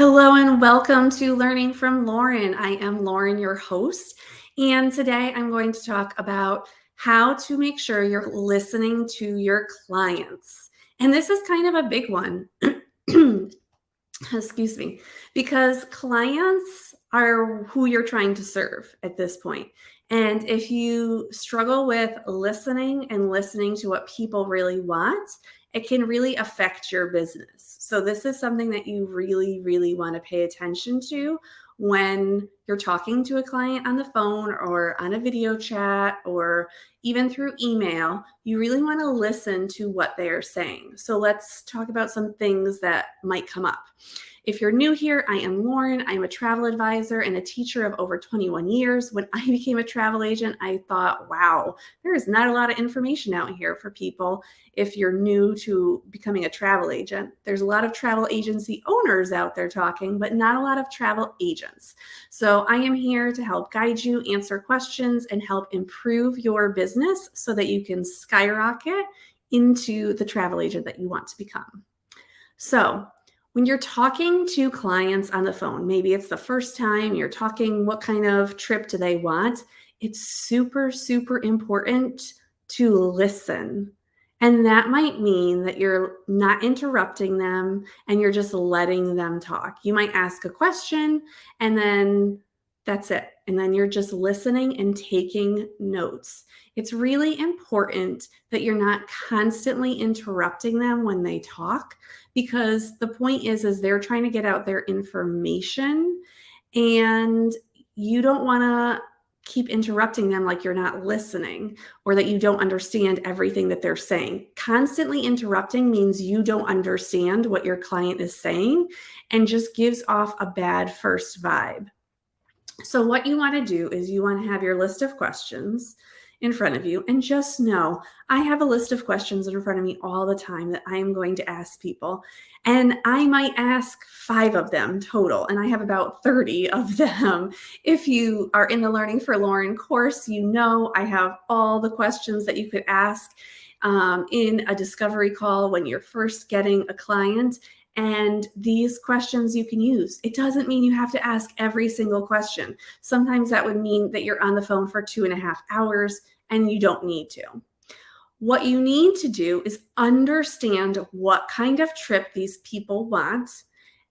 Hello and welcome to Learning from Lauren. I am Lauren, your host, and today I'm going to talk about how to make sure you're listening to your clients. And this is kind of a big one. Excuse me, because clients are who you're trying to serve at this point. And if you struggle with listening and listening to what people really want, it can really affect your business. So, this is something that you really want to pay attention to when you're talking to a client on the phone or on a video chat or even through email. You really want to listen to what they are saying. So, let's talk about some things that might come up. If you're new here, I am Lauren. I'm a travel advisor and a teacher of over 21 years. When I became a travel agent, I thought, wow, there is not a lot of information out here for people if you're new to becoming a travel agent. There's a lot of travel agency owners out there talking, but not a lot of travel agents. So I am here to help guide you, answer questions, and help improve your business so that you can skyrocket into the travel agent that you want to become. So, when you're talking to clients on the phone, maybe it's the first time you're talking, what kind of trip do they want? It's super important to listen. And that might mean that you're not interrupting them and you're just letting them talk. You might ask a question and then that's it. And then you're just listening and taking notes. It's really important that you're not constantly interrupting them when they talk, because the point is they're trying to get out their information and you don't want to keep interrupting them like you're not listening or that you don't understand everything that they're saying. Constantly interrupting means you don't understand what your client is saying and just gives off a bad first vibe. So what you want to do is you want to have your list of questions in front of you, and just know I have a list of questions in front of me all the time that I am going to ask people, and I might ask 5 of them total, and I have about 30 of them. If you are in the Learning for Lauren course, you know I have all the questions that you could ask in a discovery call when you're first getting a client. And these questions you can use. It doesn't mean you have to ask every single question. Sometimes that would mean that you're on the phone for 2.5 hours and you don't need to. What you need to do is understand what kind of trip these people want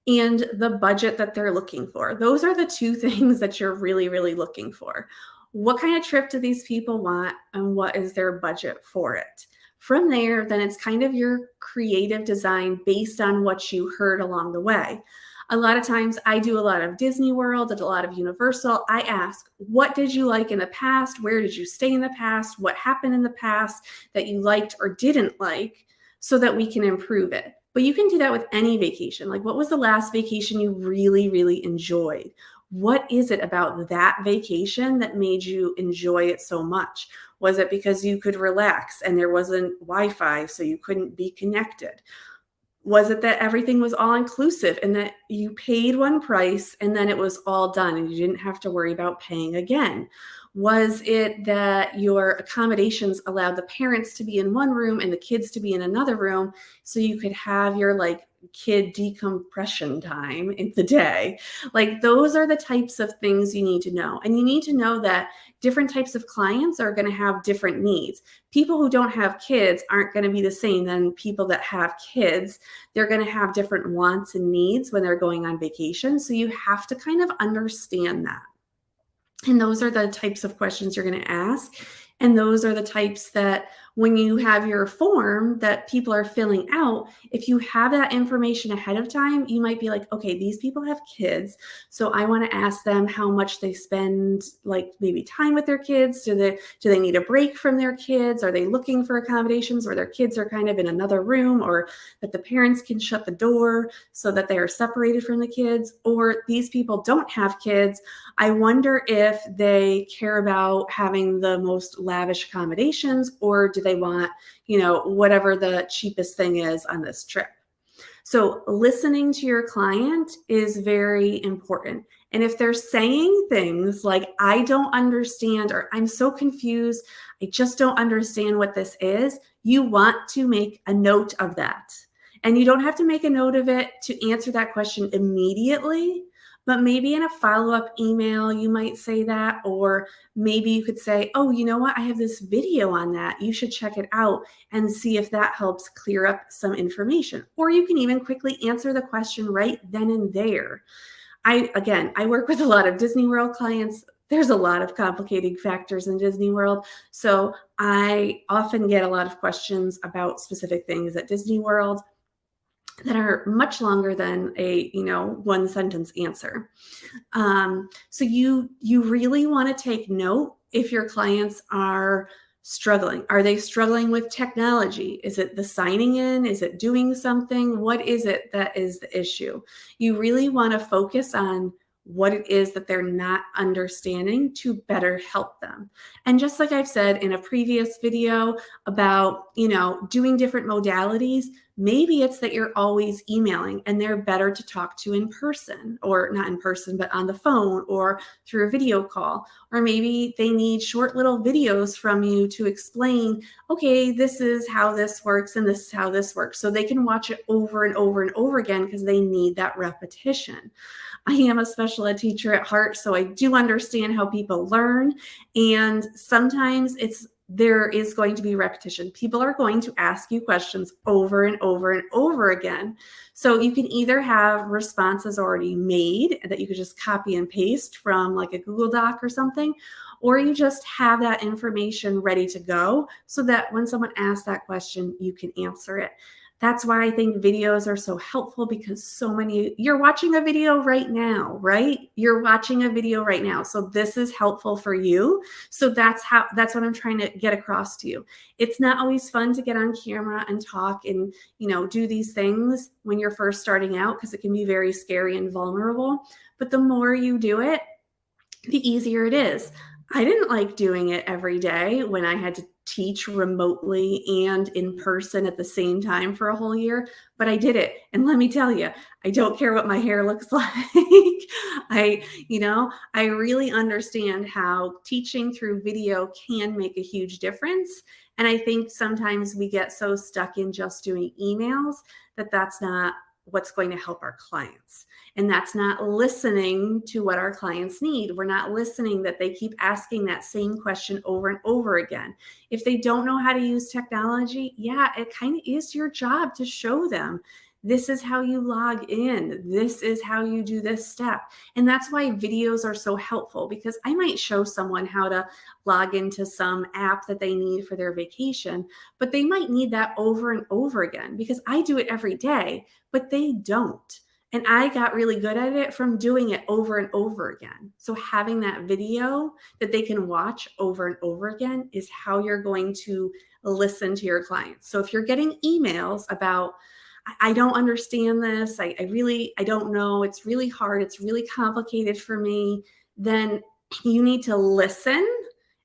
and the budget that they're looking for. Those are the 2 things that you're really looking for. What kind of trip do these people want and what is their budget for it? From there, then it's kind of your creative design based on what you heard along the way. A lot of times I do a lot of Disney World and a lot of Universal. I ask, what did you like in the past? Where did you stay in the past? What happened in the past that you liked or didn't like, so that we can improve it? But you can do that with any vacation. Like, what was the last vacation you really enjoyed? What is it about that vacation that made you enjoy it so much? Was it because you could relax and there wasn't Wi-Fi, so you couldn't be connected? Was it that everything was all inclusive and that you paid one price and then it was all done and you didn't have to worry about paying again? Was it that your accommodations allowed the parents to be in one room and the kids to be in another room so you could have your kid decompression time in the day? Those are the types of things you need to know. And you need to know that different types of clients are going to have different needs. People who don't have kids aren't going to be the same than people that have kids. They're going to have different wants and needs when they're going on vacation. So you have to kind of understand that. And those are the types of questions you're going to ask. And those are the types that when you have your form that people are filling out, if you have that information ahead of time, you might be like, okay, these people have kids. So I want to ask them how much they spend, maybe time with their kids. Do they need a break from their kids? Are they looking for accommodations where their kids are kind of in another room, or that the parents can shut the door so that they are separated from the kids? Or these people don't have kids. I wonder if they care about having the most lavish accommodations, or do they want, whatever the cheapest thing is on this trip? So listening to your client is very important. And if they're saying things like, I don't understand, or I'm so confused, I just don't understand what this is, you want to make a note of that. And you don't have to make a note of it to answer that question immediately, but maybe in a follow-up email, you might say that, or maybe you could say, oh, you know what? I have this video on that. You should check it out and see if that helps clear up some information. Or you can even quickly answer the question right then and there. I work with a lot of Disney World clients. There's a lot of complicating factors in Disney World. So I often get a lot of questions about specific things at Disney World that are much longer than a, one sentence answer. So you really want to take note if your clients are struggling. Are they struggling with technology? Is it the signing in? Is it doing something? What is it that is the issue? You really want to focus on what it is that they're not understanding to better help them. And just like I've said in a previous video about, doing different modalities, maybe it's that you're always emailing and they're better to talk to in person, or not in person, but on the phone or through a video call. Or maybe they need short little videos from you to explain, okay, this is how this works and this is how this works. So they can watch it over and over and over again because they need that repetition. I am a special ed teacher at heart, so I do understand how people learn. And sometimes there is going to be repetition. People are going to ask you questions over and over and over again. So you can either have responses already made that you could just copy and paste from like a Google Doc or something, or you just have that information ready to go so that when someone asks that question, you can answer it. That's why I think videos are so helpful, because you're watching a video right now, right? You're watching a video right now. So this is helpful for you. So that's what I'm trying to get across to you. It's not always fun to get on camera and talk and, do these things when you're first starting out, because it can be very scary and vulnerable. But the more you do it, the easier it is. I didn't like doing it every day when I had to teach remotely and in person at the same time for a whole year, but I did it. And let me tell you, I don't care what my hair looks like. I really understand how teaching through video can make a huge difference. And I think sometimes we get so stuck in just doing emails that that's not what's going to help our clients. And that's not listening to what our clients need. We're not listening that they keep asking that same question over and over again. If they don't know how to use technology, it kind of is your job to show them. This is how you log in. This is how you do this step. And that's why videos are so helpful, because I might show someone how to log into some app that they need for their vacation, but they might need that over and over again because I do it every day, but they don't. And I got really good at it from doing it over and over again. So having that video that they can watch over and over again is how you're going to listen to your clients. So if you're getting emails about, I don't understand this, I don't know, it's really hard, it's really complicated for me, then you need to listen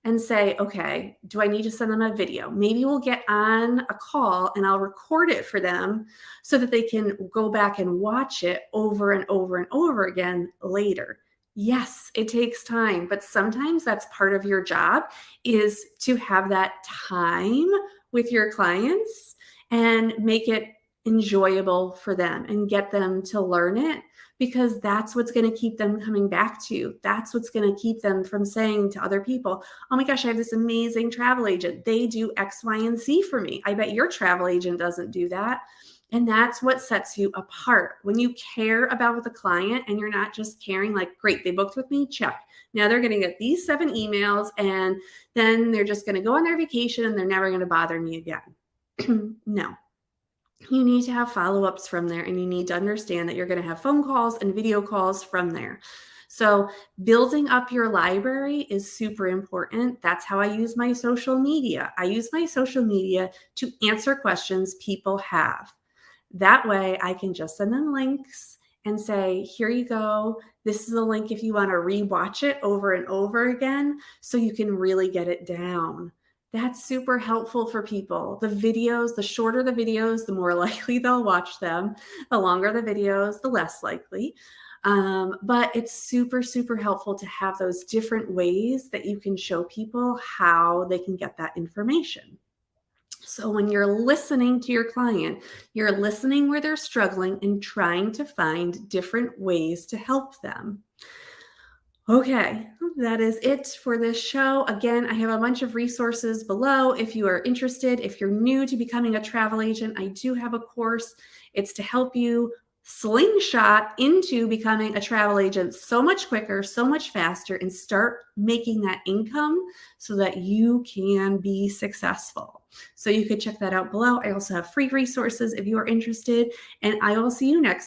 and say, okay, do I need to send them a video? Maybe we'll get on a call and I'll record it for them so that they can go back and watch it over and over and over again later. Yes, it takes time, but sometimes that's part of your job, is to have that time with your clients and make it enjoyable for them and get them to learn it, because that's what's going to keep them coming back to you. That's what's going to keep them from saying to other people, oh my gosh, I have this amazing travel agent. They do X, Y, and Z for me. I bet your travel agent doesn't do that. And that's what sets you apart. When you care about the client and you're not just caring like, great, they booked with me, check. Now they're going to get these 7 emails and then they're just going to go on their vacation and they're never going to bother me again. No. You need to have follow-ups from there, and you need to understand that you're going to have phone calls and video calls from there. So building up your library is super important. That's how I use my social media. I use my social media to answer questions people have. That way I can just send them links and say, here you go. This is a link if you want to rewatch it over and over again so you can really get it down. That's super helpful for people. The videos, the shorter the videos, the more likely they'll watch them. The longer the videos, the less likely. But it's super, super helpful to have those different ways that you can show people how they can get that information. So when you're listening to your client, you're listening where they're struggling and trying to find different ways to help them. Okay, that is it for this show. Again, I have a bunch of resources below if you are interested. If you're new to becoming a travel agent, I do have a course. It's to help you slingshot into becoming a travel agent so much quicker, so much faster, and start making that income so that you can be successful. So you could check that out below. I also have free resources if you are interested, and I will see you next